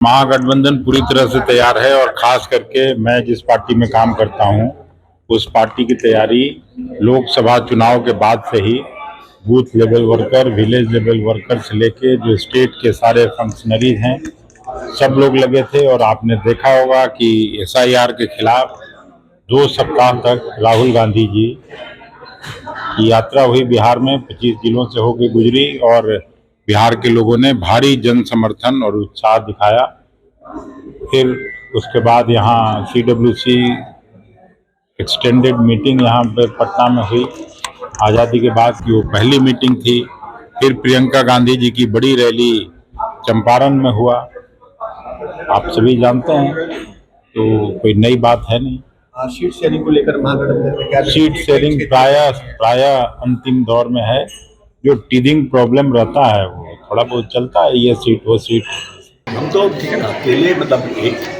महागठबंधन पूरी तरह से तैयार है और खास करके मैं जिस पार्टी में काम करता हूं उस पार्टी की तैयारी लोकसभा चुनाव के बाद से ही booth level worker, village level worker से लेके जो स्टेट के सारे फंक्शनरीज हैं सब लोग लगे थे। और आपने देखा होगा कि एसआईआर के खिलाफ 2 सप्ताह तक राहुल गांधी जी की यात्रा हुई बिहार में, 25 जिलों से होकर गुजरी और बिहार के लोगों ने भारी जन समर्थन और उत्साह दिखाया। फिर उसके बाद यहाँ CWC एक्सटेंडेड मीटिंग यहाँ पे पटना में हुई आज़ादी के बाद की, वो पहली मीटिंग थी। फिर प्रियंका गांधी जी की बड़ी रैली चंपारण में हुआ, आप सभी जानते हैं, तो कोई नई बात है नहीं। सीट शेयरिंग को लेकर महागठबंधन में क्या सीट शेयरिंग प्राय अंतिम दौर में है। जो टीदिंग प्रॉब्लम रहता है वो थोड़ा बहुत चलता है, ये सीट वो सीट। हम तो अकेले मतलब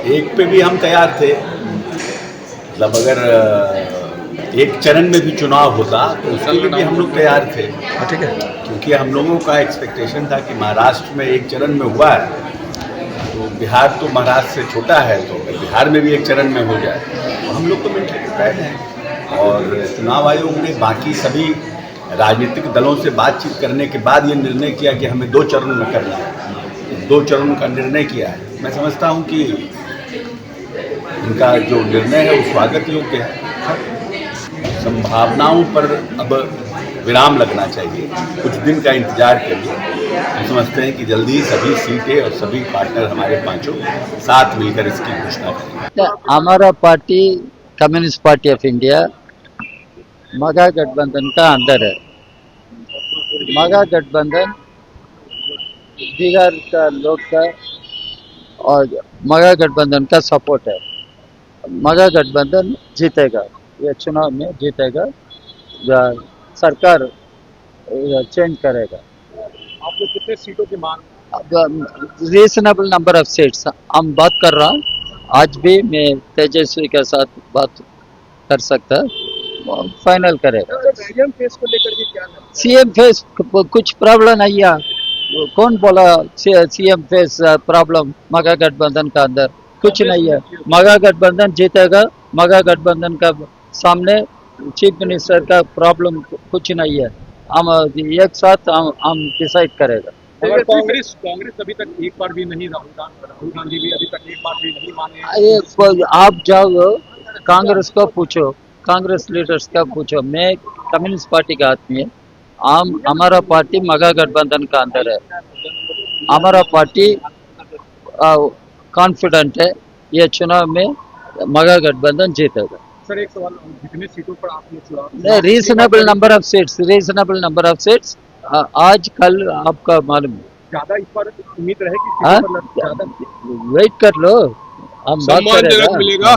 एक पे भी हम तैयार थे। मतलब अगर एक चरण में भी चुनाव होता तो उसके लिए भी हम लोग तैयार थे। ठीक है, क्योंकि हम लोगों का एक्सपेक्टेशन था कि महाराष्ट्र में एक चरण में हुआ है तो बिहार तो महाराष्ट्र से छोटा है, तो अगर बिहार में भी एक चरण में हो जाए तो हम लोग तो मिलकर प्रिपेयर्ड हैं। और चुनाव आयोग ने बाकी सभी राजनीतिक दलों से बातचीत करने के बाद ये निर्णय किया कि हमें 2 चरण में करना है, 2 चरणों का निर्णय किया है। मैं समझता हूँ कि इनका जो निर्णय है वो स्वागत योग्य है। संभावनाओं पर अब विराम लगना चाहिए, कुछ दिन का इंतजार करिए। हम समझते हैं कि जल्दी ही सभी सीटें और सभी पार्टनर हमारे पांचों साथ मिलकर इसकी घोषणा करेंगे। हमारा party communist party of India मगा गठबंधन का अंदर है। मगा गठबंधन बिहार का लोग का और मगा गठबंधन का सपोर्ट है। मगा गठबंधन जीतेगा, ये चुनाव में जीतेगा, सरकार चेंज करेगा। आपको कितने सीटों की मांग? अब रीजनेबल नंबर ऑफ सीट्स हम बात कर रहा हूँ। आज भी मैं तेजस्वी के साथ बात कर सकता, फाइनल करेगा। सीएम फेस को लेकर के क्या है? सीएम फेस कुछ प्रॉब्लम नहीं है। कौन बोला सीएम फेस प्रॉब्लम मगा गठबंधन का अंदर? कुछ नहीं है। मगा गठबंधन जीतेगा। मगा गठबंधन का सामने चीफ मिनिस्टर का प्रॉब्लम कुछ नहीं है। हम एक साथ हम डिसाइड करेगा। अगर कांग्रेस अभी तक एक बार भी नहीं, राहुल गांधी भी अभी तक एक बार भी नहीं माने। आप जाओ कांग्रेस को पूछो, कांग्रेस लीडर्स का पूछो। मैं कम्युनिस्ट पार्टी का आदमी है। हमारा पार्टी मगा गठबंधन का अंदर है। हमारा पार्टी कॉन्फिडेंट है ये चुनाव में मगा गठबंधन जीतेगा। सर एक सवाल, जितने सीटों पर आपने रीजनेबल नंबर ऑफ सीट्स आज कल आपका मालूम है। ज्यादा इस बार उम्मीद रहेगी? वेट कर लो, हम बात करेंगे। मिलेगा।